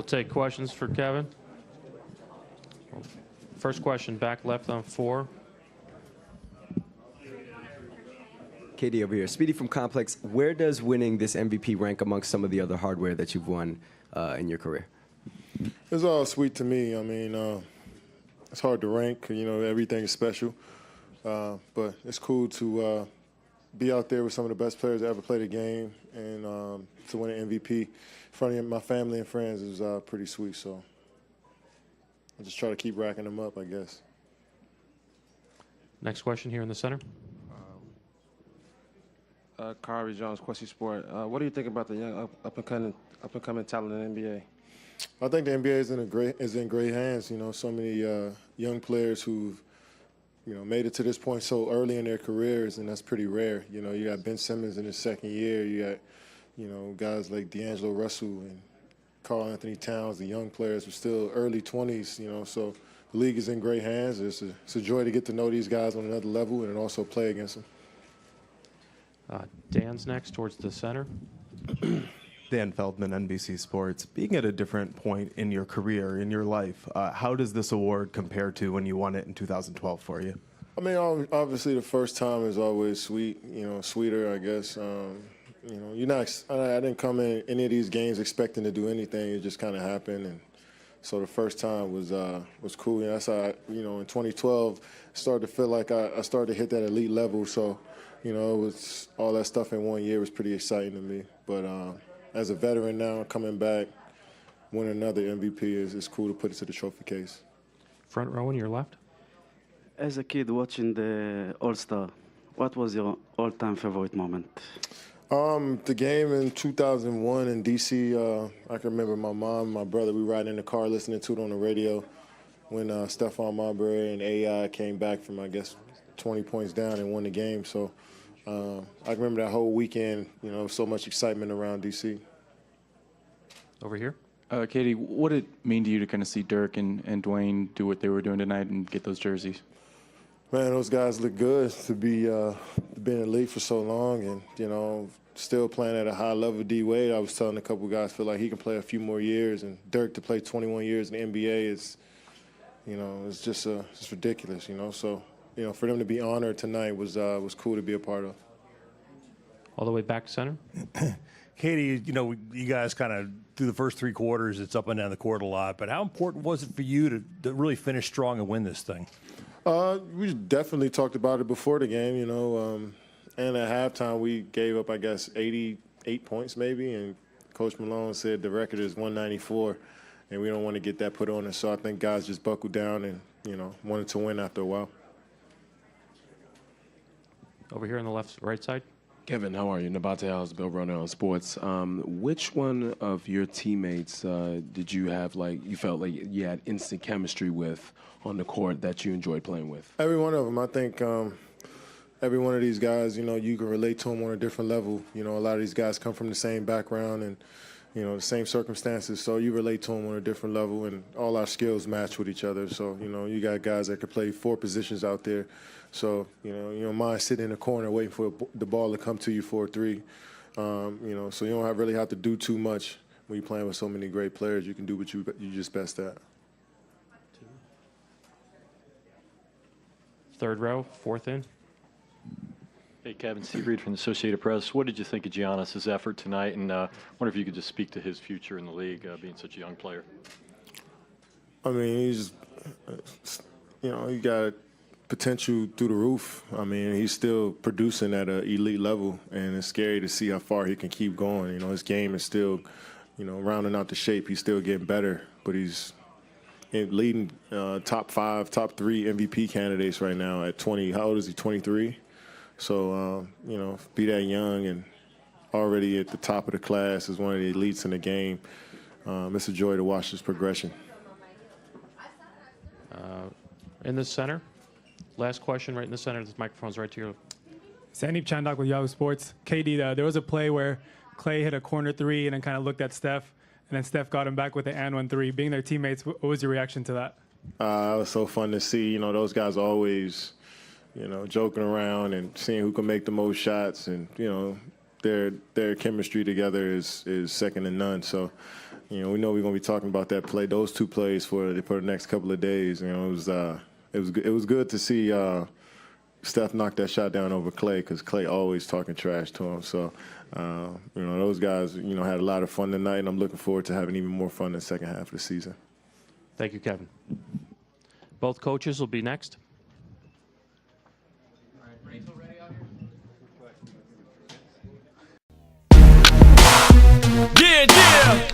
We'll take questions for Kevin. First question, back left on 4. KD over here. Speedy from Complex. Where does winning this MVP rank amongst some of the other hardware that you've won in your career? It's all sweet to me. I mean, it's hard to rank. You know, everything is special. But it's cool to be out there with some of the best players that ever played a game, and to win an MVP in front of my family and friends is pretty sweet. So I just try to keep racking them up, I guess. Next question here in the center. Kyrie Jones, Quessy Sport. What do you think about the young up-and-coming talent in the NBA? I think the NBA is in great hands. You know, so many young players who've made it to this point so early in their careers, and that's pretty rare. You know, you got Ben Simmons in his second year. You got guys like D'Angelo Russell and Karl Anthony Towns, the young players who are still early 20s. You know, so the league is in great hands. It's a joy to get to know these guys on another level and also play against them. Dan's next towards the center. Dan Feldman, NBC Sports. Being at a different point in your career, in your life, how does this award compare to when you won it in 2012 for you? I mean, obviously the first time is always sweet, sweeter, I guess. I didn't come in any of these games expecting to do anything. It just kind of happened. And so the first time was cool. You know, that's how, in 2012, it started to feel like I started to hit that elite level. So, it was all that stuff in 1 year was pretty exciting to me. But as a veteran now, coming back, winning another MVP is cool to put it to the trophy case. Front row on your left. As a kid watching the All-Star, what was your all-time favorite moment? The game in 2001 in D.C., I can remember my mom and my brother, we riding in the car listening to it on the radio when Stephon Marbury and AI came back from, I guess, 20 points down and won the game. So I remember that whole weekend, so much excitement around D.C. Over here. Katie, what did it mean to you to kind of see Dirk and Dwayne do what they were doing tonight and get those jerseys? Man, those guys look good to be been in the league for so long and, still playing at a high level. D-Wade, I was telling a couple guys, feel like he can play a few more years, and Dirk to play 21 years in the NBA is, it's just ridiculous, So, for them to be honored tonight was cool to be a part of. All the way back center. Katie, you guys kind of, through the first 3 quarters, it's up and down the court a lot, but how important was it for you to really finish strong and win this thing? We definitely talked about it before the game, and at halftime we gave up, I guess, 88 points maybe, and Coach Malone said the record is 194, and we don't want to get that put on us. So I think guys just buckled down and, wanted to win after a while. Over here on the right side. Kevin, how are you? Nabate House, Bill Brownell on Sports. Which one of your teammates did you have, you felt like you had instant chemistry with on the court that you enjoyed playing with? Every one of them. I think every one of these guys, you can relate to them on a different level. A lot of these guys come from the same background and, the same circumstances, so you relate to them on a different level, and all our skills match with each other. So, you got guys that could play 4 positions out there. So, you don't mind sitting in the corner waiting for the ball to come to you for a 3. So you don't really have to do too much when you're playing with so many great players. You can do what you're just best at. Third row, fourth in. Hey, Kevin, Steve Reed from the Associated Press. What did you think of Giannis' effort tonight? And I wonder if you could just speak to his future in the league, being such a young player. I mean, he's, he got potential through the roof. I mean, he's still producing at an elite level, and it's scary to see how far he can keep going. His game is still, rounding out the shape. He's still getting better, but he's leading top 5, top 3 MVP candidates right now at 20. How old is he, 23? So, be that young and already at the top of the class as one of the elites in the game. It's a joy to watch this progression. In the center. Last question right in the center. This microphone's right to your. Sandeep Chandak with Yahoo Sports. KD, there was a play where Clay hit a corner 3 and then kind of looked at Steph, and then Steph got him back with the and 1 3. Being their teammates, what was your reaction to that? It was so fun to see. Those guys always, joking around and seeing who can make the most shots. And, their chemistry together is second to none. So, we know we're going to be talking about those two plays for the next couple of days. It was good to see Steph knock that shot down over Klay, because Klay always talking trash to him. So, those guys, had a lot of fun tonight, and I'm looking forward to having even more fun in the second half of the season. Thank you, Kevin. Both coaches will be next. Yeah, yeah.